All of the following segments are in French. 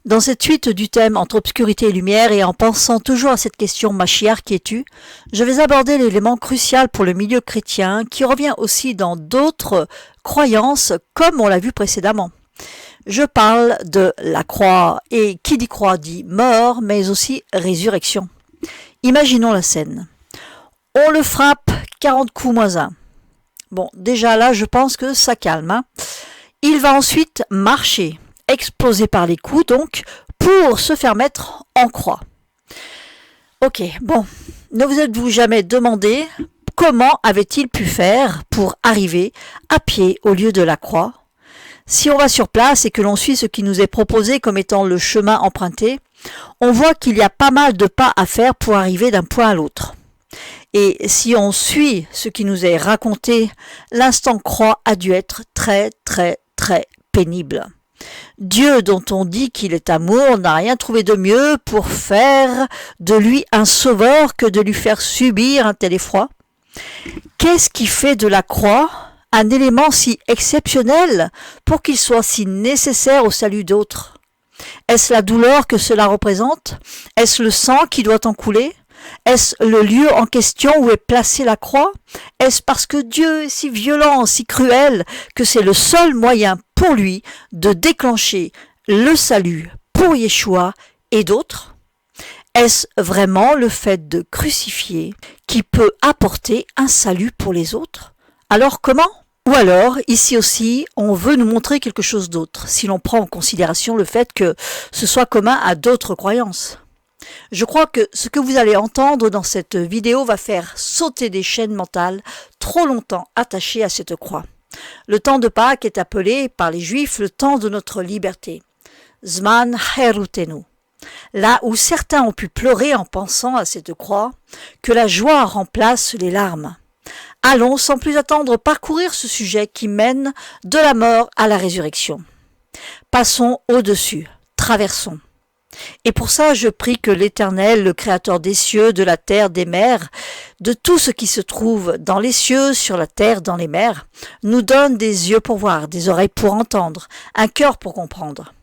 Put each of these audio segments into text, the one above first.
Dans cette suite du thème entre obscurité et lumière et en pensant toujours à cette question Mashiach qui es-tu, je vais aborder l'élément crucial pour le milieu chrétien qui revient aussi dans d'autres croyances comme on l'a vu précédemment. Je parle de la croix et qui dit croix dit mort mais aussi résurrection. Imaginons la scène. On le frappe 40 coups moins 1. Bon, déjà là je pense que ça calme. Hein. Il va ensuite marcher. Explosé par les coups, donc, pour se faire mettre en croix. Ok, bon, ne vous êtes-vous jamais demandé comment avait-il pu faire pour arriver à pied au lieu de la croix? Si on va sur place et que l'on suit ce qui nous est proposé comme étant le chemin emprunté, on voit qu'il y a pas mal de pas à faire pour arriver d'un point à l'autre. Et si on suit ce qui nous est raconté, l'instant croix a dû être très pénible. Dieu, dont on dit qu'il est amour, n'a rien trouvé de mieux pour faire de lui un sauveur que de lui faire subir un tel effroi. Qu'est-ce qui fait de la croix un élément si exceptionnel pour qu'il soit si nécessaire au salut d'autres? Est-ce la douleur que cela représente? Est-ce le sang qui doit en couler? Est-ce le lieu en question où est placée la croix? Est-ce parce que Dieu est si violent, si cruel, que c'est le seul moyen pour lui de déclencher le salut pour Yeshua et d'autres? Est-ce vraiment le fait de crucifier qui peut apporter un salut pour les autres? Alors comment? Ou alors, ici aussi, on veut nous montrer quelque chose d'autre, si l'on prend en considération le fait que ce soit commun à d'autres croyances. Je crois que ce que vous allez entendre dans cette vidéo va faire sauter des chaînes mentales trop longtemps attachées à cette croix. Le temps de Pâques est appelé par les Juifs le temps de notre liberté. Zman Herutenu. Là où certains ont pu pleurer en pensant à cette croix, que la joie remplace les larmes. Allons sans plus attendre parcourir ce sujet qui mène de la mort à la résurrection. Passons au-dessus, traversons. Et pour ça, je prie que l'Éternel, le Créateur des cieux, de la terre, des mers, de tout ce qui se trouve dans les cieux, sur la terre, dans les mers, nous donne des yeux pour voir, des oreilles pour entendre, un cœur pour comprendre.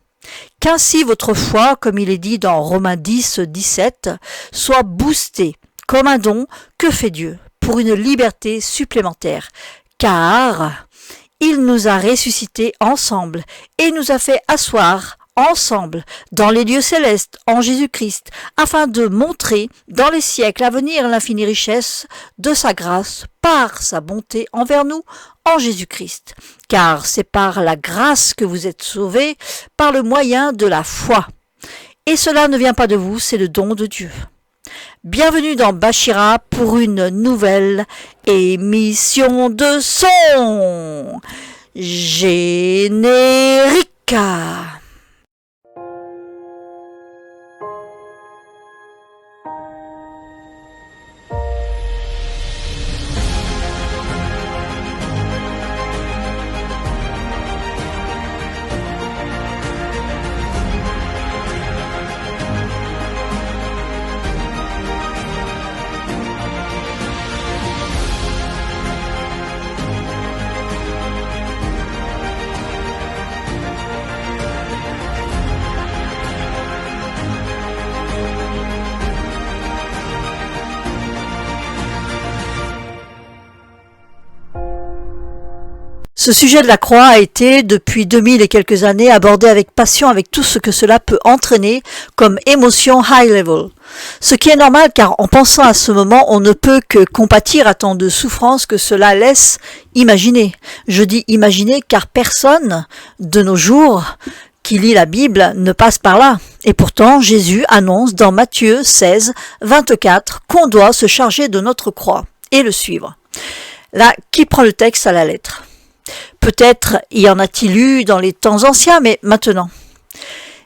Qu'ainsi votre foi, comme il est dit dans Romains 10, 17, soit boostée comme un don que fait Dieu pour une liberté supplémentaire, car il nous a ressuscités ensemble et nous a fait asseoir ensemble dans les lieux célestes en Jésus-Christ, afin de montrer dans les siècles à venir l'infinie richesse de sa grâce par sa bonté envers nous en Jésus-Christ. Car c'est par la grâce que vous êtes sauvés, par le moyen de la foi. Et cela ne vient pas de vous, c'est le don de Dieu. Bienvenue dans Bachira pour une nouvelle émission de son générique. Ce sujet de la croix a été, depuis 2000 et quelques années, abordé avec passion avec tout ce que cela peut entraîner comme émotion high level. Ce qui est normal car en pensant à ce moment, on ne peut que compatir à tant de souffrances que cela laisse imaginer. Je dis imaginer car personne de nos jours qui lit la Bible ne passe par là. Et pourtant, Jésus annonce dans Matthieu 16, 24 qu'on doit se charger de notre croix et le suivre. Là, qui prend le texte à la lettre ? Peut-être y en a-t-il eu dans les temps anciens, mais maintenant.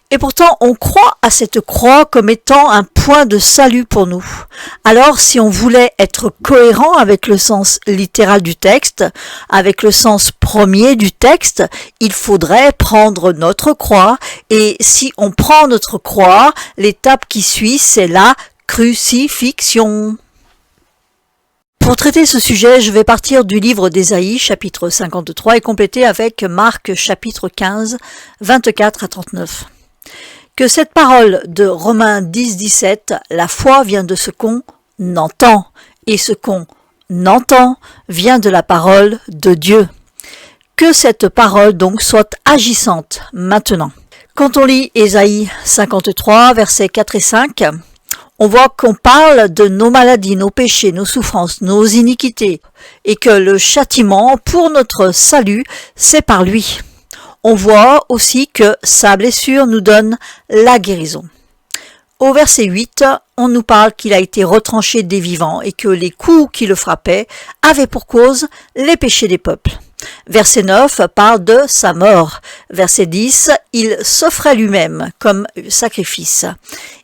Et pourtant, on croit à cette croix comme étant un point de salut pour nous. Alors, si on voulait être cohérent avec le sens littéral du texte, avec le sens premier du texte, il faudrait prendre notre croix. Et si on prend notre croix, l'étape qui suit, c'est la crucifixion. Pour traiter ce sujet, je vais partir du livre d'Ésaïe, chapitre 53, et compléter avec Marc, chapitre 15, 24 à 39. que cette parole de Romains 10, 17, la foi vient de ce qu'on entend, et ce qu'on entend vient de la parole de Dieu. Que cette parole donc soit agissante maintenant. Quand on lit Ésaïe 53, versets 4 et 5, on voit qu'on parle de nos maladies, nos péchés, nos souffrances, nos iniquités, et que le châtiment pour notre salut, c'est par lui. On voit aussi que sa blessure nous donne la guérison. Au verset 8, on nous parle qu'il a été retranché des vivants et que les coups qui le frappaient avaient pour cause les péchés des peuples. Verset 9 parle de sa mort. Verset 10, il s'offrait lui-même comme sacrifice.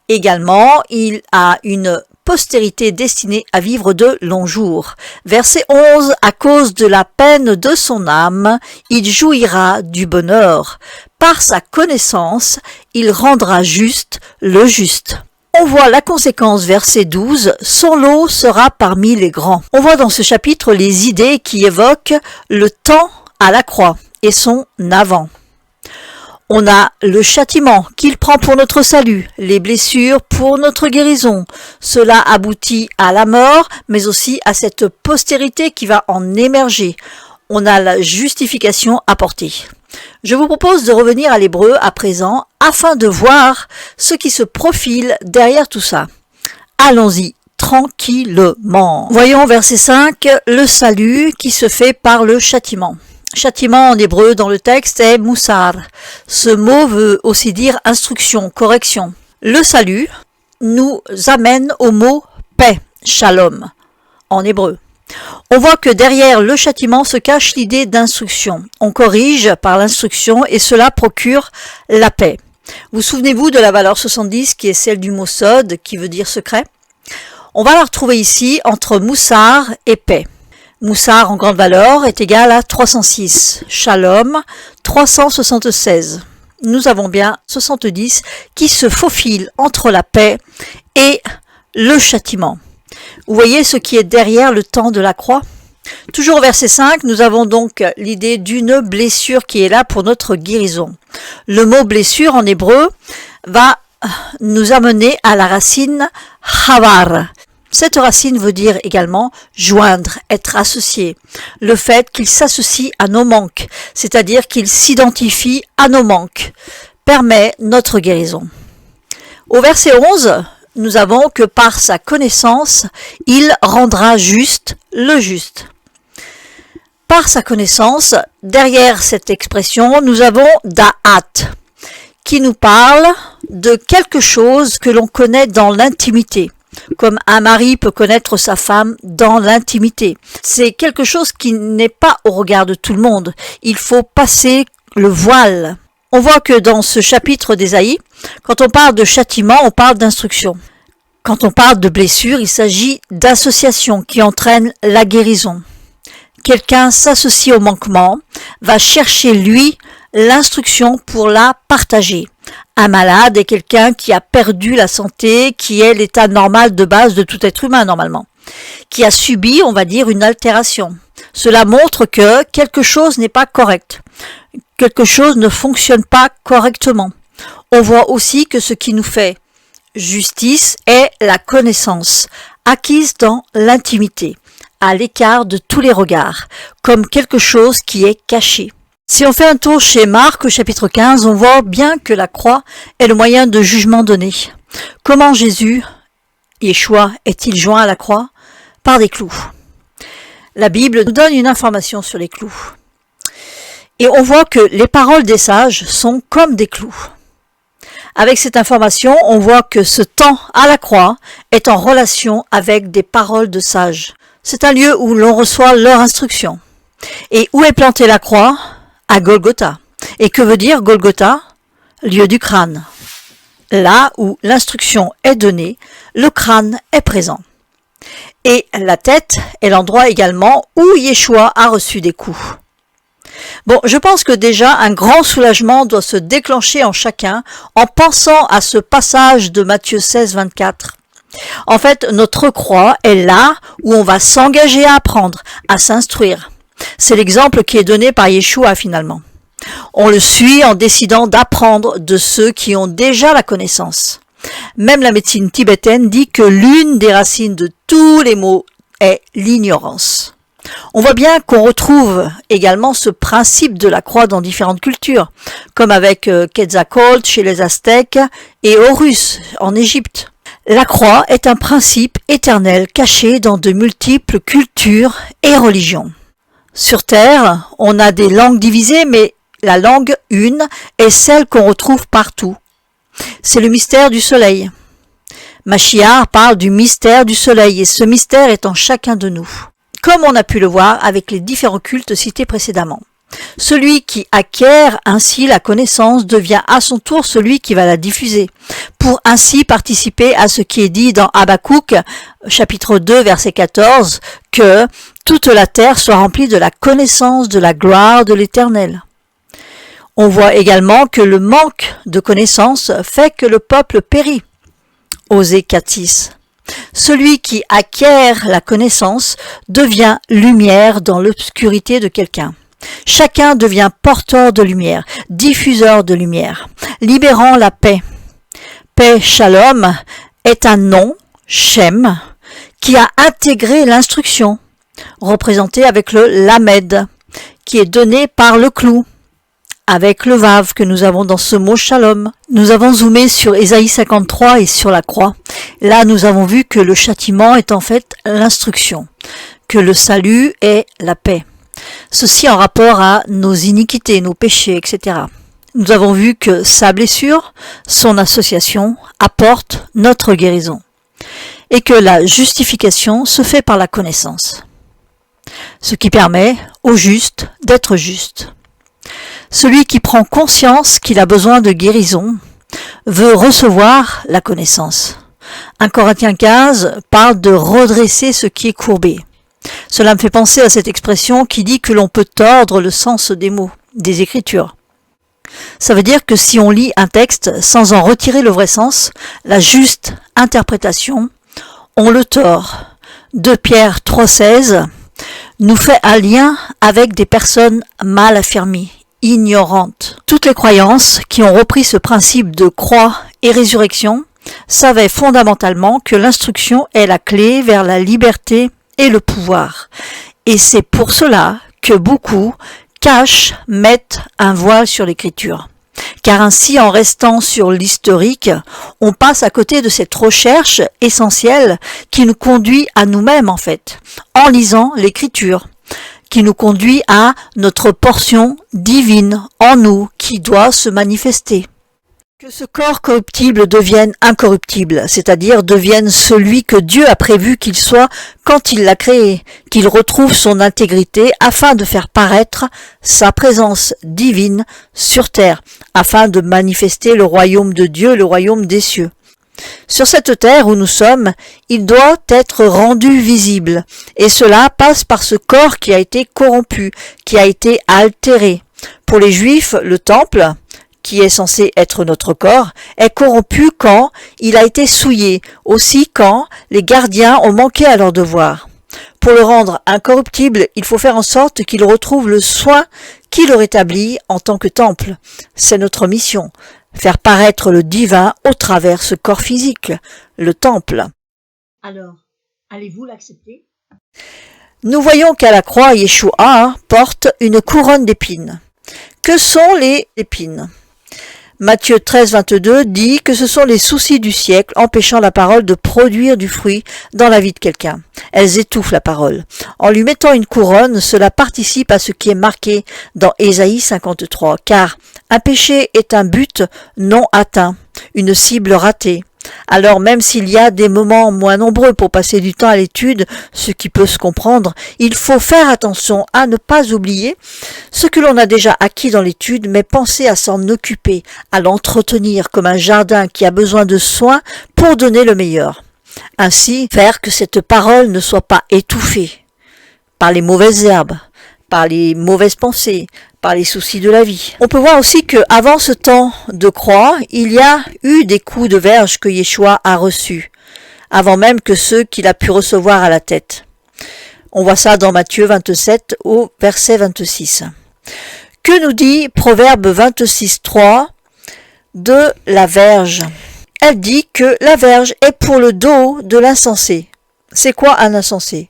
Également, il a une postérité destinée à vivre de longs jours. Verset 11, à cause de la peine de son âme, il jouira du bonheur. Par sa connaissance, il rendra juste le juste. On voit la conséquence, verset 12, son lot sera parmi les grands. On voit dans ce chapitre les idées qui évoquent le temps à la croix et son avant. On a le châtiment qu'il prend pour notre salut, les blessures pour notre guérison. Cela aboutit à la mort, mais aussi à cette postérité qui va en émerger. On a la justification apportée. Je vous propose de revenir à l'hébreu à présent afin de voir ce qui se profile derrière tout ça. Allons-y tranquillement. Voyons verset 5, le salut qui se fait par le châtiment. Châtiment en hébreu dans le texte est moussar. Ce mot veut aussi dire instruction, correction. Le salut nous amène au mot paix, shalom, en hébreu. On voit que derrière le châtiment se cache l'idée d'instruction. On corrige par l'instruction et cela procure la paix. Vous souvenez-vous de la valeur 70 qui est celle du mot sod qui veut dire secret? On va la retrouver ici entre moussar et paix. Moussar en grande valeur est égal à 306, Shalom 376. Nous avons bien 70 qui se faufile entre la paix et le châtiment. Vous voyez ce qui est derrière le temps de la croix? Toujours au verset 5, nous avons donc l'idée d'une blessure qui est là pour notre guérison. Le mot blessure en hébreu va nous amener à la racine chavar. Cette racine veut dire également joindre, être associé. Le fait qu'il s'associe à nos manques, c'est-à-dire qu'il s'identifie à nos manques, permet notre guérison. Au verset 11, nous avons que par sa connaissance, il rendra juste le juste. Par sa connaissance, derrière cette expression, nous avons da'at, qui nous parle de quelque chose que l'on connaît dans l'intimité. Comme un mari peut connaître sa femme dans l'intimité. C'est quelque chose qui n'est pas au regard de tout le monde. Il faut passer le voile. On voit que dans ce chapitre d'Ésaïe, quand on parle de châtiment, on parle d'instruction. Quand on parle de blessure, il s'agit d'association qui entraîne la guérison. Quelqu'un s'associe au manquement, va chercher lui l'instruction pour la partager. Un malade est quelqu'un qui a perdu la santé, qui est l'état normal de base de tout être humain normalement, qui a subi, on va dire, une altération. Cela montre que quelque chose n'est pas correct, quelque chose ne fonctionne pas correctement. On voit aussi que ce qui nous fait justice est la connaissance, acquise dans l'intimité, à l'écart de tous les regards, comme quelque chose qui est caché. Si on fait un tour chez Marc au chapitre 15, on voit bien que la croix est le moyen de jugement donné. Comment Jésus, Yeshua, est-il joint à la croix? Par des clous. La Bible nous donne une information sur les clous. Et on voit que les paroles des sages sont comme des clous. Avec cette information, on voit que ce temps à la croix est en relation avec des paroles de sages. C'est un lieu où l'on reçoit leur instruction. Et où est plantée la croix? À Golgotha. Et que veut dire Golgotha? Lieu du crâne. Là où l'instruction est donnée, le crâne est présent. Et la tête est l'endroit également où Yeshua a reçu des coups. Bon, je pense que déjà un grand soulagement doit se déclencher en chacun en pensant à ce passage de Matthieu 16, 24. En fait, notre croix est là où on va s'engager à apprendre, à s'instruire. C'est l'exemple qui est donné par Yeshua finalement. On le suit en décidant d'apprendre de ceux qui ont déjà la connaissance. Même la médecine tibétaine dit que l'une des racines de tous les maux est l'ignorance. On voit bien qu'on retrouve également ce principe de la croix dans différentes cultures, comme avec Quetzalcoatl chez les Aztèques et Horus en Égypte. La croix est un principe éternel caché dans de multiples cultures et religions. Sur Terre, on a des langues divisées, mais la langue une est celle qu'on retrouve partout. C'est le mystère du soleil. Machiar parle du mystère du soleil et ce mystère est en chacun de nous, comme on a pu le voir avec les différents cultes cités précédemment. Celui qui acquiert ainsi la connaissance devient à son tour celui qui va la diffuser, pour ainsi participer à ce qui est dit dans Habakkuk, chapitre 2, verset 14, que toute la terre soit remplie de la connaissance de la gloire de l'Éternel. On voit également que le manque de connaissance fait que le peuple périt. Osée 4:6. Celui qui acquiert la connaissance devient lumière dans l'obscurité de quelqu'un. Chacun devient porteur de lumière, diffuseur de lumière, libérant la paix. Paix Shalom est un nom, Shem, qui a intégré l'instruction, représenté avec le Lamed, qui est donné par le clou, avec le Vav que nous avons dans ce mot Shalom. Nous avons zoomé sur Ésaïe 53 et sur la croix. Là, nous avons vu que le châtiment est en fait l'instruction, que le salut est la paix. Ceci en rapport à nos iniquités, nos péchés, etc. Nous avons vu que sa blessure, son association, apporte notre guérison et que la justification se fait par la connaissance, ce qui permet au juste d'être juste. Celui qui prend conscience qu'il a besoin de guérison veut recevoir la connaissance. 1 Corinthiens 15 parle de redresser ce qui est courbé. Cela me fait penser à cette expression qui dit que l'on peut tordre le sens des mots, des Écritures. Ça veut dire que si on lit un texte sans en retirer le vrai sens, la juste interprétation, on le tord. 2 Pierre 3,16 nous fait un lien avec des personnes mal affermies, ignorantes. Toutes les croyances qui ont repris ce principe de croix et résurrection savaient fondamentalement que l'instruction est la clé vers la liberté et le pouvoir. Et c'est pour cela que beaucoup cachent, mettent un voile sur l'écriture. Car ainsi, en restant sur l'historique, on passe à côté de cette recherche essentielle qui nous conduit à nous-mêmes en fait, en lisant l'écriture, qui nous conduit à notre portion divine en nous qui doit se manifester. Que ce corps corruptible devienne incorruptible, c'est-à-dire devienne celui que Dieu a prévu qu'il soit quand il l'a créé, qu'il retrouve son intégrité afin de faire paraître sa présence divine sur terre, afin de manifester le royaume de Dieu, le royaume des cieux. Sur cette terre où nous sommes, il doit être rendu visible, et cela passe par ce corps qui a été corrompu, qui a été altéré. Pour les Juifs, le temple, qui est censé être notre corps, est corrompu quand il a été souillé, aussi quand les gardiens ont manqué à leur devoir. Pour le rendre incorruptible, il faut faire en sorte qu'il retrouve le soin qui le rétablit en tant que temple. C'est notre mission, faire paraître le divin au travers ce corps physique, le temple. Alors, allez-vous l'accepter ? Nous voyons qu'à la croix, Yeshua porte une couronne d'épines. Que sont les épines ? Matthieu 13, 22 dit que ce sont les soucis du siècle empêchant la parole de produire du fruit dans la vie de quelqu'un. Elles étouffent la parole. En lui mettant une couronne, cela participe à ce qui est marqué dans Ésaïe 53, car un péché est un but non atteint, une cible ratée. Alors même s'il y a des moments moins nombreux pour passer du temps à l'étude, ce qui peut se comprendre, il faut faire attention à ne pas oublier ce que l'on a déjà acquis dans l'étude, mais penser à s'en occuper, à l'entretenir comme un jardin qui a besoin de soins pour donner le meilleur. Ainsi, faire que cette parole ne soit pas étouffée par les mauvaises herbes, par les mauvaises pensées, par les soucis de la vie. On peut voir aussi que avant ce temps de croix, il y a eu des coups de verge que Yeshua a reçus, avant même que ceux qu'il a pu recevoir à la tête. On voit ça dans Matthieu 27 au verset 26. Que nous dit Proverbe 26:3 de la verge? Elle dit que la verge est pour le dos de l'insensé. C'est quoi un insensé?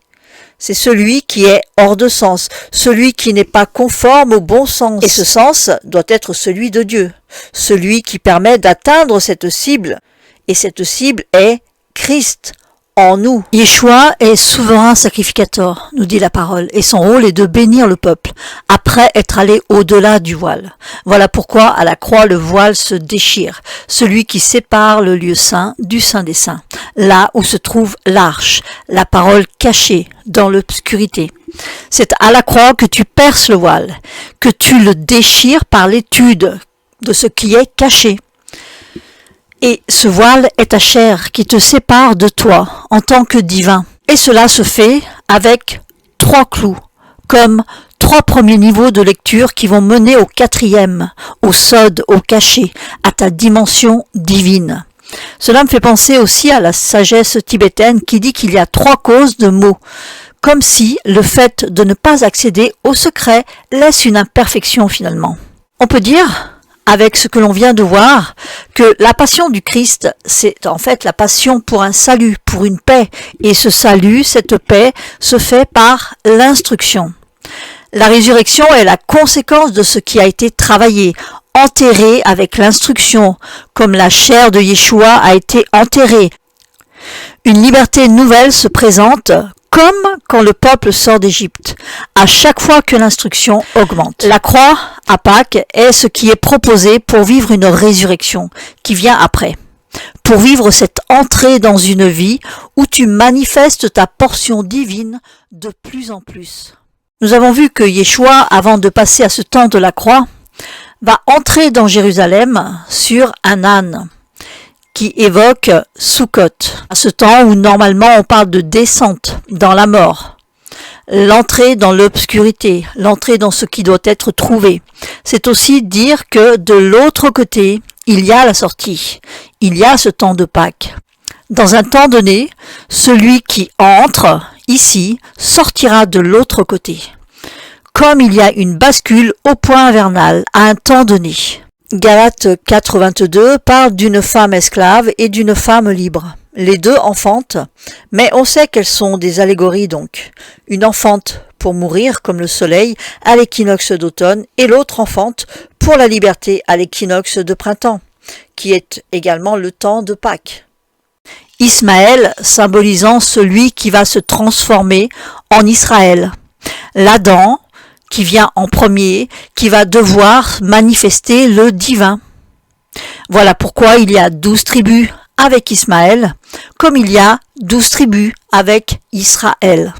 C'est celui qui est hors de sens, celui qui n'est pas conforme au bon sens. Et ce sens doit être celui de Dieu, celui qui permet d'atteindre cette cible. Et cette cible est Christ en nous. Yeshua est souverain sacrificateur, nous dit la parole, et son rôle est de bénir le peuple, après être allé au-delà du voile. Voilà pourquoi à la croix le voile se déchire, celui qui sépare le lieu saint du saint des saints, là où se trouve l'arche, la parole cachée dans l'obscurité. C'est à la croix que tu perces le voile, que tu le déchires par l'étude de ce qui est caché. Et ce voile est ta chair qui te sépare de toi en tant que divin. Et cela se fait avec 3 clous, comme 3 premiers niveaux de lecture qui vont mener au 4e, au sod, au cachet, à ta dimension divine. Cela me fait penser aussi à la sagesse tibétaine qui dit qu'il y a 3 causes de mots, comme si le fait de ne pas accéder au secret laisse une imperfection finalement. On peut dire, avec ce que l'on vient de voir, que la passion du Christ, c'est en fait la passion pour un salut, pour une paix. Et ce salut, cette paix, se fait par l'instruction. La résurrection est la conséquence de ce qui a été travaillé, enterré avec l'instruction, comme la chair de Yeshua a été enterrée. Une liberté nouvelle se présente, comme quand le peuple sort d'Égypte, à chaque fois que l'instruction augmente. La croix, à Pâques, est ce qui est proposé pour vivre une résurrection qui vient après. Pour vivre cette entrée dans une vie où tu manifestes ta portion divine de plus en plus. Nous avons vu que Yeshua, avant de passer à ce temps de la croix, va entrer dans Jérusalem sur un âne, qui évoque Sukkot, à ce temps où normalement on parle de descente dans la mort, l'entrée dans l'obscurité, l'entrée dans ce qui doit être trouvé. C'est aussi dire que de l'autre côté, il y a la sortie, il y a ce temps de Pâques. Dans un temps donné, celui qui entre ici sortira de l'autre côté, comme il y a une bascule au point invernal à un temps donné. Galates 4.22 parle d'une femme esclave et d'une femme libre. Les deux enfantent, mais on sait qu'elles sont des allégories donc. Une enfante pour mourir comme le soleil à l'équinoxe d'automne et l'autre enfante pour la liberté à l'équinoxe de printemps, qui est également le temps de Pâques. Ismaël symbolisant celui qui va se transformer en Israël. L'Adam qui vient en premier, qui va devoir manifester le divin. Voilà pourquoi il y a 12 tribus avec Ismaël, comme il y a 12 tribus avec Israël.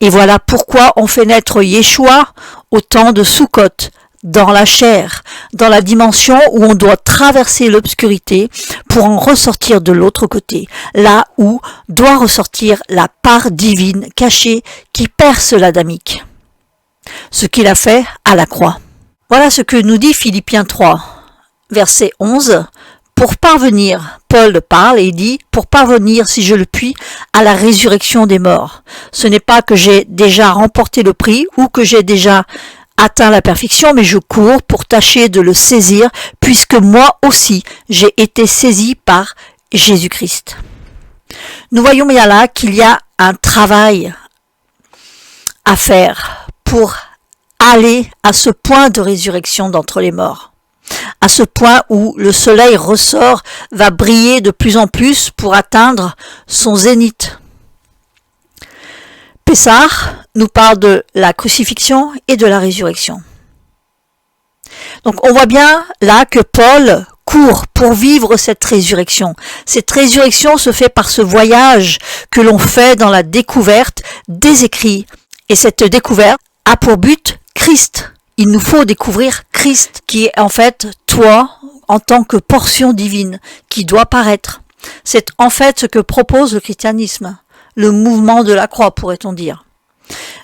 Et voilà pourquoi on fait naître Yeshua au temps de Sukkot, dans la chair, dans la dimension où on doit traverser l'obscurité pour en ressortir de l'autre côté, là où doit ressortir la part divine cachée qui perce l'adamique. Ce qu'il a fait à la croix. Voilà ce que nous dit Philippiens 3, verset 11. Pour parvenir, Paul parle et dit, pour parvenir, si je le puis, à la résurrection des morts. Ce n'est pas que j'ai déjà remporté le prix ou que j'ai déjà atteint la perfection, mais je cours pour tâcher de le saisir, puisque moi aussi, j'ai été saisi par Jésus-Christ. Nous voyons bien là qu'il y a un travail à faire pour aller à ce point de résurrection d'entre les morts, à ce point où le soleil ressort, va briller de plus en plus pour atteindre son zénith. Pessah nous parle de la crucifixion et de la résurrection. Donc on voit bien là que Paul court pour vivre cette résurrection. Cette résurrection se fait par ce voyage que l'on fait dans la découverte des écrits. Et cette découverte a pour but Christ. Il nous faut découvrir Christ, qui est en fait toi en tant que portion divine, qui doit paraître. C'est en fait ce que propose le christianisme, le mouvement de la croix, pourrait-on dire.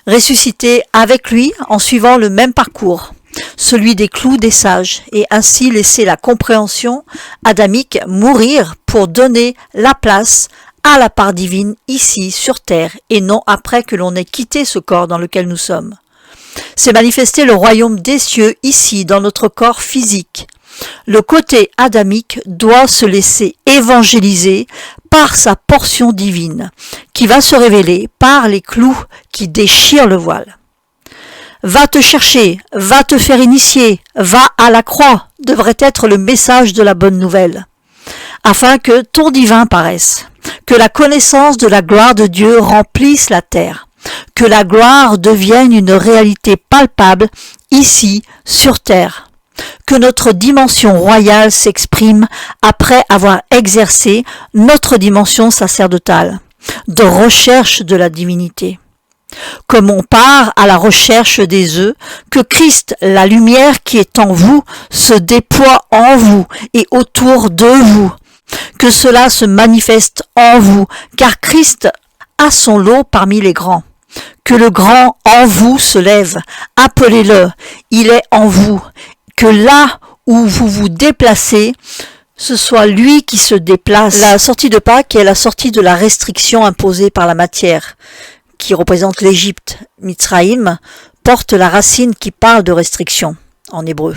Ressusciter avec lui en suivant le même parcours, celui des clous des sages, et ainsi laisser la compréhension adamique mourir pour donner la place à la part divine ici sur terre et non après que l'on ait quitté ce corps dans lequel nous sommes. C'est manifester le royaume des cieux ici, dans notre corps physique. Le côté adamique doit se laisser évangéliser par sa portion divine, qui va se révéler par les clous qui déchirent le voile. Va te chercher, va te faire initier, va à la croix, devrait être le message de la bonne nouvelle, afin que ton divin paraisse, que la connaissance de la gloire de Dieu remplisse la terre, que la gloire devienne une réalité palpable ici sur terre, que notre dimension royale s'exprime après avoir exercé notre dimension sacerdotale, de recherche de la divinité. Comme on part à la recherche des œufs, que Christ, la lumière qui est en vous, se déploie en vous et autour de vous, que cela se manifeste en vous, car Christ a son lot parmi les grands. Que le grand en vous se lève, appelez-le, il est en vous, que là où vous vous déplacez, ce soit lui qui se déplace. La sortie de Pâques est la sortie de la restriction imposée par la matière, qui représente l'Égypte. Mitzraïm porte la racine qui parle de restriction en hébreu.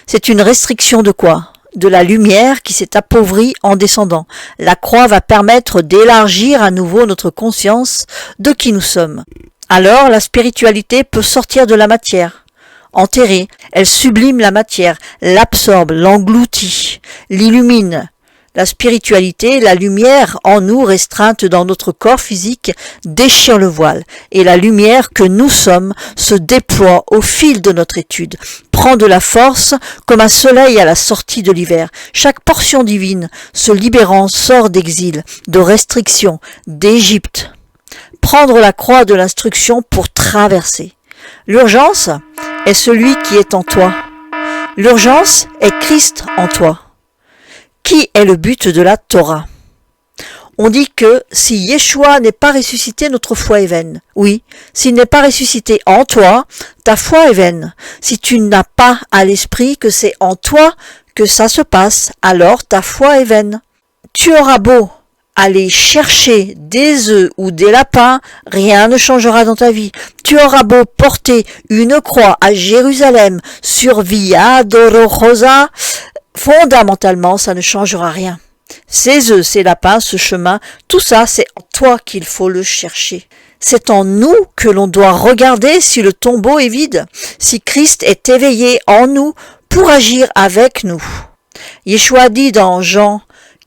C'est une restriction de quoi ? De la lumière qui s'est appauvrie en descendant. La croix va permettre d'élargir à nouveau notre conscience de qui nous sommes. Alors la spiritualité peut sortir de la matière. Enterrée, elle sublime la matière, l'absorbe, l'engloutit, l'illumine. La spiritualité, la lumière en nous restreinte dans notre corps physique déchire le voile et la lumière que nous sommes se déploie au fil de notre étude, prend de la force comme un soleil à la sortie de l'hiver. Chaque portion divine se libérant sort d'exil, de restriction, d'Égypte. Prendre la croix de l'instruction pour traverser. L'urgence est celui qui est en toi. L'urgence est Christ en toi. Qui est le but de la Torah? On dit que si Yeshua n'est pas ressuscité, notre foi est vaine. Oui, s'il n'est pas ressuscité en toi, ta foi est vaine. Si tu n'as pas à l'esprit que c'est en toi que ça se passe, alors ta foi est vaine. Tu auras beau aller chercher des œufs ou des lapins, rien ne changera dans ta vie. Tu auras beau porter une croix à Jérusalem sur Via Dolorosa, fondamentalement, ça ne changera rien. Ces œufs, ces lapins, ce chemin, tout ça, c'est en toi qu'il faut le chercher. C'est en nous que l'on doit regarder si le tombeau est vide, si Christ est éveillé en nous pour agir avec nous. Yeshua dit dans Jean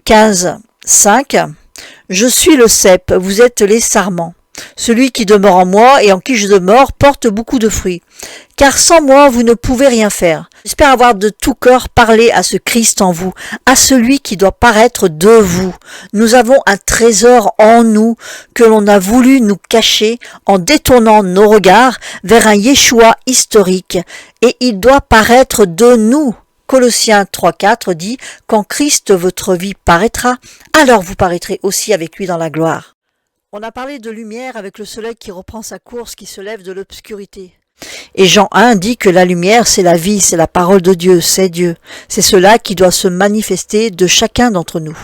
15, 5, « Je suis le cep, vous êtes les sarments. Celui qui demeure en moi et en qui je demeure porte beaucoup de fruits. Car sans moi, vous ne pouvez rien faire. » J'espère avoir de tout cœur parlé à ce Christ en vous, à celui qui doit paraître de vous. Nous avons un trésor en nous que l'on a voulu nous cacher en détournant nos regards vers un Yeshua historique, et il doit paraître de nous. Colossiens 3,4 dit « Quand Christ votre vie paraîtra, alors vous paraîtrez aussi avec lui dans la gloire. » On a parlé de lumière avec le soleil qui reprend sa course, qui se lève de l'obscurité. Et Jean 1 dit que la lumière, c'est la vie, c'est la parole de Dieu, c'est Dieu. C'est cela qui doit se manifester de chacun d'entre nous.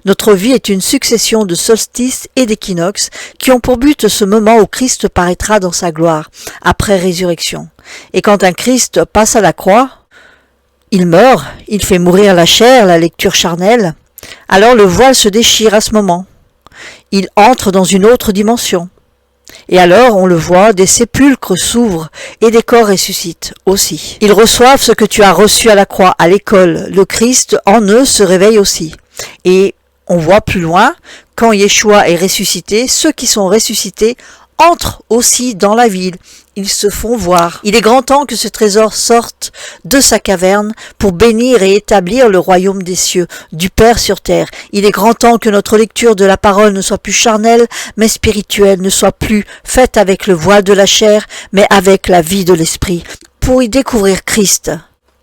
Notre vie est une succession de solstices et d'équinoxes qui ont pour but ce moment où Christ paraîtra dans sa gloire, après résurrection. Et quand un Christ passe à la croix, il meurt, il fait mourir la chair, la lecture charnelle, alors le voile se déchire à ce moment. Il entre dans une autre dimension. Et alors, on le voit, des sépulcres s'ouvrent et des corps ressuscitent aussi. Ils reçoivent ce que tu as reçu à la croix, à l'école. Le Christ en eux se réveille aussi. Et on voit plus loin, quand Yeshua est ressuscité, ceux qui sont ressuscités entrent aussi dans la ville. Ils se font voir. Il est grand temps que ce trésor sorte de sa caverne pour bénir et établir le royaume des cieux, du Père sur terre. Il est grand temps que notre lecture de la parole ne soit plus charnelle, mais spirituelle, ne soit plus faite avec le voile de la chair, mais avec la vie de l'esprit, pour y découvrir Christ.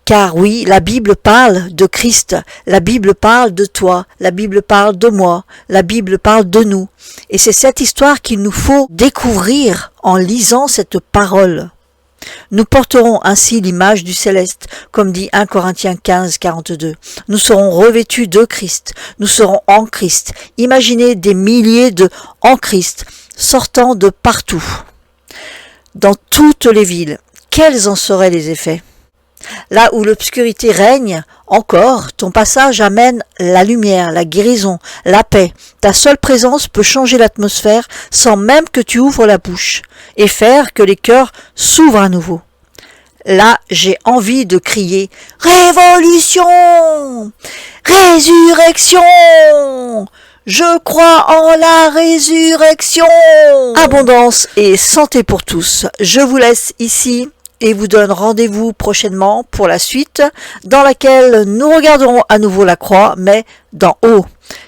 Car oui, la Bible parle de Christ, la Bible parle de toi, la Bible parle de moi, la Bible parle de nous. Et c'est cette histoire qu'il nous faut découvrir en lisant cette parole. Nous porterons ainsi l'image du céleste, comme dit 1 Corinthiens 15, 42. Nous serons revêtus de Christ, nous serons en Christ. Imaginez des milliers de en Christ sortant de partout. dans toutes les villes. Quels en seraient les effets? Là où l'obscurité règne, encore, ton passage amène la lumière, la guérison, la paix. Ta seule présence peut changer l'atmosphère sans même que tu ouvres la bouche et faire que les cœurs s'ouvrent à nouveau. Là, j'ai envie de crier « Révolution! Résurrection! Je crois en la résurrection !» Abondance et santé pour tous. Je vous laisse ici et vous donne rendez-vous prochainement pour la suite, dans laquelle nous regarderons à nouveau la croix, mais d'en haut.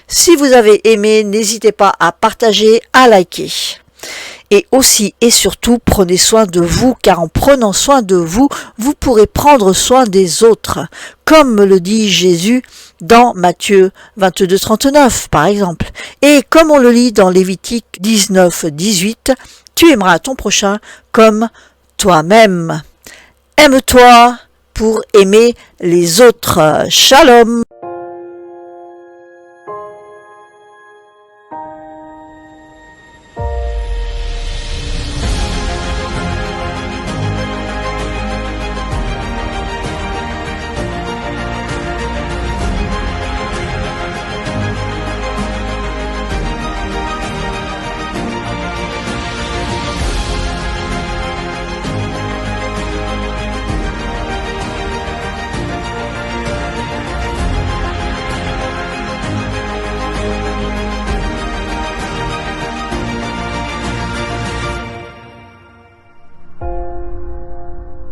Si vous avez aimé, n'hésitez pas à partager, à liker. Et aussi et surtout, prenez soin de vous, car en prenant soin de vous, vous pourrez prendre soin des autres, comme le dit Jésus dans Matthieu 22, 39, par exemple. Et comme on le lit dans Lévitique 19, 18, tu aimeras ton prochain comme toi-même. Aime-toi pour aimer les autres. Shalom!